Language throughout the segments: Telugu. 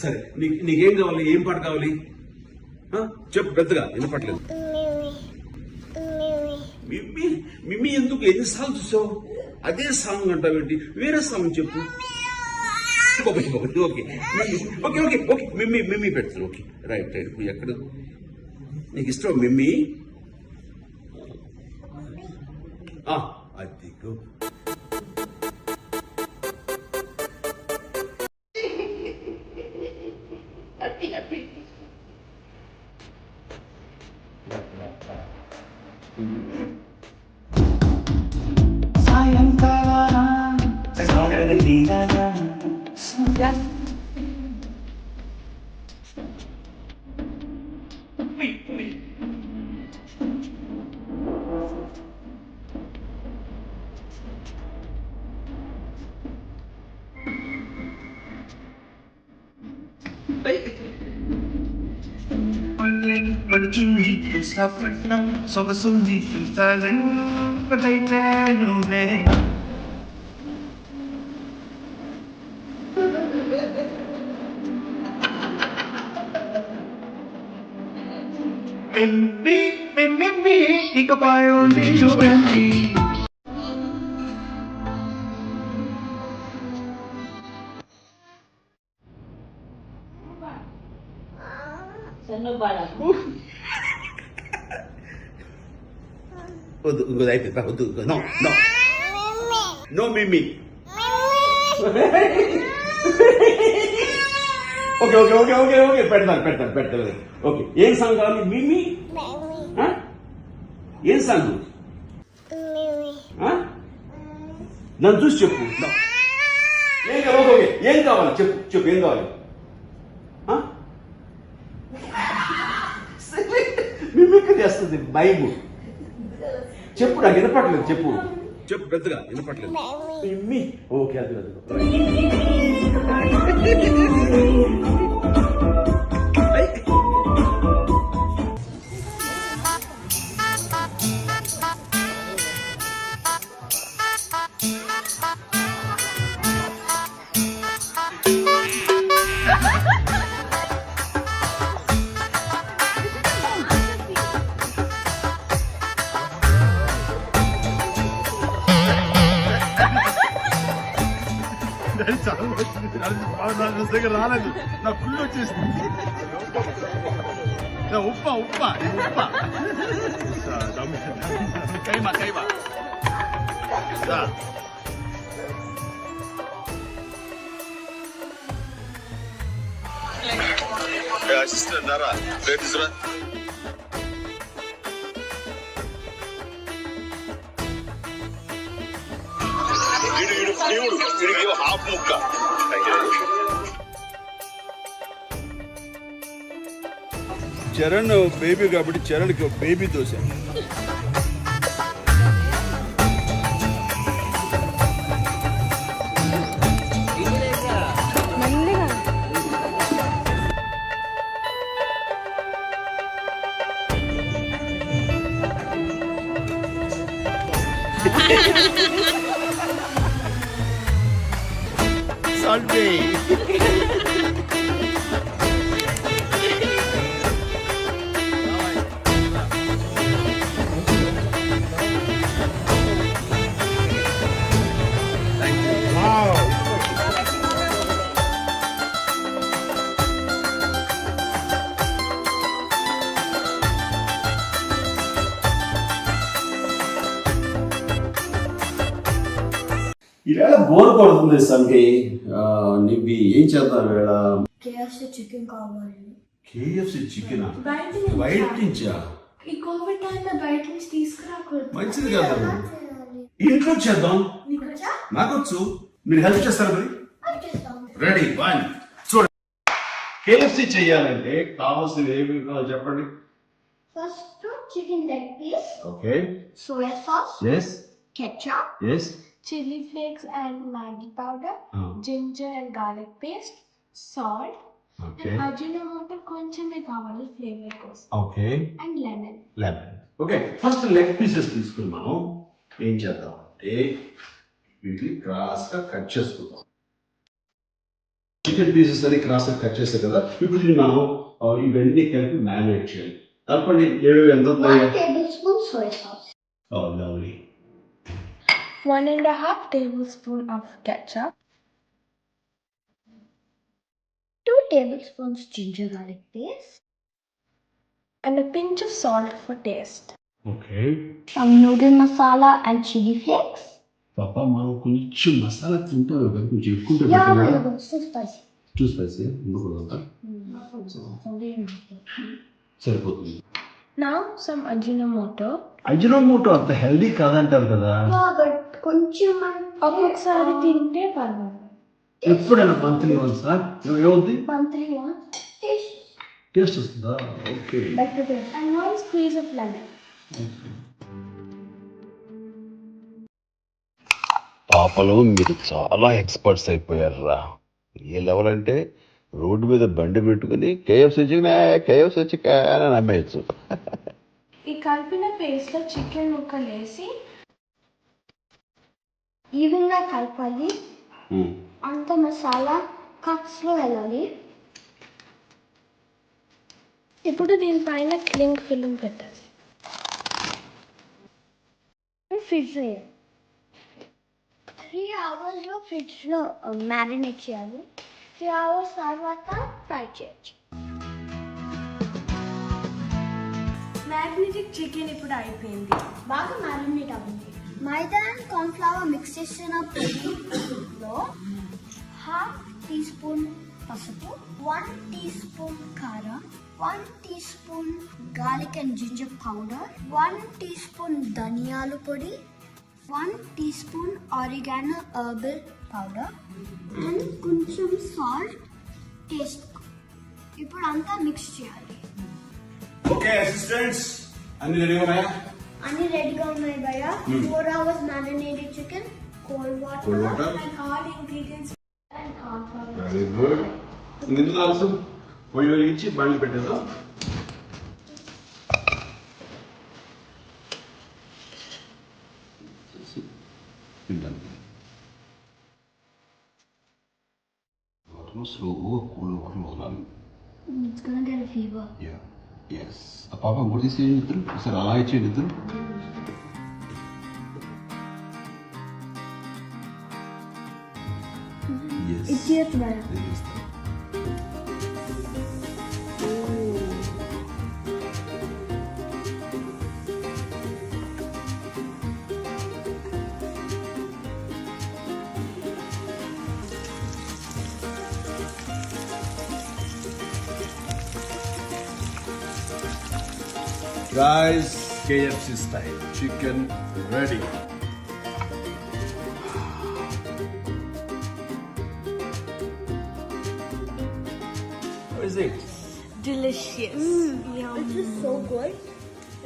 సరే నీకేం కావాలి, ఏం పాట కావాలి చెప్పు, పెద్దగా వినపట్లేదు. మిమ్మీ మిమ్మీ ఎందుకు ఎన్నిసార్లు చూసావు? అదే సాంగ్ అంటావేంటి? వేరే సాంగ్ చెప్పు. Okay okay okay okay okay okay మిమ్మీ మిమ్మీ పెడతాను. Okay right right. ఎక్కడ నీకు ఇష్టం మిమ్మీ? అదిగో ఇకపై ఉంది చూడండి. వద్దు, ఇంకోది అయిపోయింది. వద్దు, నో నో నో మిమ్మీ. Okay okay okay okay okay పెడతాను పెడతాను పెడతాను. ఓకే ఏం సాంగ్ కావాలి మిమ్మీ? ఏం సాంగ్? నన్ను చూసి చెప్పు. ఏం కావాలి? ఓకే ఏం కావాలి చెప్పు చెప్పు, ఏం కావాలి? మిమిక్రీ చేస్తుంది భయము. చెప్పు, నాకు వినపట్లేదు. చెప్పు చెప్పు, పెద్దగా వినపట్లేదు. మిమ్మీ ఓకే అది అది. రాలేదు, నా ఫుల్ వచ్చేసింది. ఉప్ప ఉప్ప ఉప్ప కైమా కైమా. అసిస్టెంట్ దారా ప్లేట్ తీసురా. హాఫ్ ముక్క. చరణ్ బేబీ కాబట్టి చరణ్కి బేబీ దోశ. Sunday. ఈవేళ బోర్ కొడుతుంది సంఖ్య. నివ్వి ఏం చేద్దాం ఈవేళ? కేఎఫ్సి చికెన్ కావాలి. కేఎఫ్సి చికెన్ బయట నుంచా? ఈ కోవిడ్ టైంలో బయట నుంచి తీసుకురాకూడదు. మంచిది కాదు, ఇంట్లో చేద్దాం. నాకొచ్చు, మీరు హెల్ప్ చేస్తారా? మరి రెడీ వన్. చూడండి, కేఎఫ్సి చెయ్యాలంటే కావాల్సినవి ఏమి చెప్పండి. First chicken leg piece, okay, soya sauce, yes, ketchup, yes, chili flakes and Maggi powder, ginger and garlic paste, salt, okay, and ajinomoto కొంచెమే కావాలి ఫ్లేవర్ కోసం, okay, and lemon. Okay. First leg pieces తీసుకుని మనం ఏం చేద్దాం అంటే వీటిని క్రాస్ గా కట్ చేసుకుందాం. చికెన్ చికెన్ పీసెస్ అని క్రాస్ కట్ చేస్తాయి కదా, ఇప్పుడు ఇది మనం ఇవన్నీ కలిపి మ్యారినేట్ చేయాలి. తప్పని ఎంత 1 tablespoon soy sauce. Lovely. 1.5 tablespoon of ketchup. 2 tablespoons ginger garlic paste. And a pinch of salt for taste. Okay Some noodle masala and chili flakes. పాప మనం కొంచెం మసాలా తింటాం కదా, కొంచెం ఎక్కువ Yeah, పెట్టినా it's too spicy. Too spicy ఉండకూడదంట, సరిపోతుంది. Now some Ajinomoto. అజినోమోటో అంత హెల్దీ కాదంటారు కదా. Yeah, but కొంచెం ఒక్కొక్కసారి తింటే పర్వాలేదు. ఎప్పుడైనా మంత్లీ వన్స్ ఏమవుతుంది, Monthly once. Taste టేస్ట్ వస్తుందా? Okay. better taste. And 1 squeeze of lemon. పాపలో మీరు చాలా ఎక్స్పర్ట్స్ అయిపోయారా. ఏ లెవెల్ అంటే రోడ్డు మీద బండి పెట్టుకుని కేఎఫ్సీ చికెన్ అని అమ్మేయచ్చు. ఈ కలిపిన పేస్ట్ లో చికెన్ ముక్కలు వేసి ఈవెన్గా కలపాలి. అంత మసాలా కప్స్ లో వెళ్ళాలి. ఇప్పుడు దీనిపైన క్లింగ్ ఫిల్మ్ పెట్టాలి. ఫ్రిడ్జ్ 3 hours లో ఫ్రిడ్జ్ లో మ్యారినేట్ చేయాలి. 3 hours తర్వాత ఫ్రై చేయొచ్చు. మ్యాగ్నెటిక్ చికెన్ ఇప్పుడు అయిపోయింది, బాగా మ్యారినేట్ అవ్వండి. మైదా అండ్ కార్న్ఫ్లవర్ మిక్స్ చేసిన పొడిలో 1/2 teaspoon పసుపు, 1 teaspoon కారం, 1 teaspoon garlic and ginger powder, 1 teaspoon ధనియాల పొడి, 1 teaspoon oregano herbal powder and కొంచెం సాల్ట్ టేస్ట్. ఇప్పుడు అంతా మిక్స్ చేయాలి. ఓకే అసిస్టెంట్స్, అన్ని రెడీగా ఉన్నాయా? అన్ని రెడీగా ఉన్నాయి భయ్యా. 4 hours marinated chicken, cold water and hard ingredients and cornflour. Very good. ఇందులో అవసరం పొయ్యి ఇచ్చి బండి పెట్టేదా. స్లోగా కూల్ వాటర్ వదలాలి. It's gonna get a fever. Yes. ఆ పాప మూడు తీసేయండి ఇద్దరు, ఒకసారి అలా ఇచ్చేయండి ఇద్దరు. It's here tomorrow. Guys, KFC style chicken ready. How is it? Delicious. Yum. This is so good.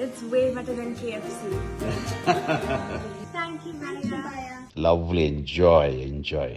It's way better than KFC. Thank you, Maya. Lovely. Enjoy.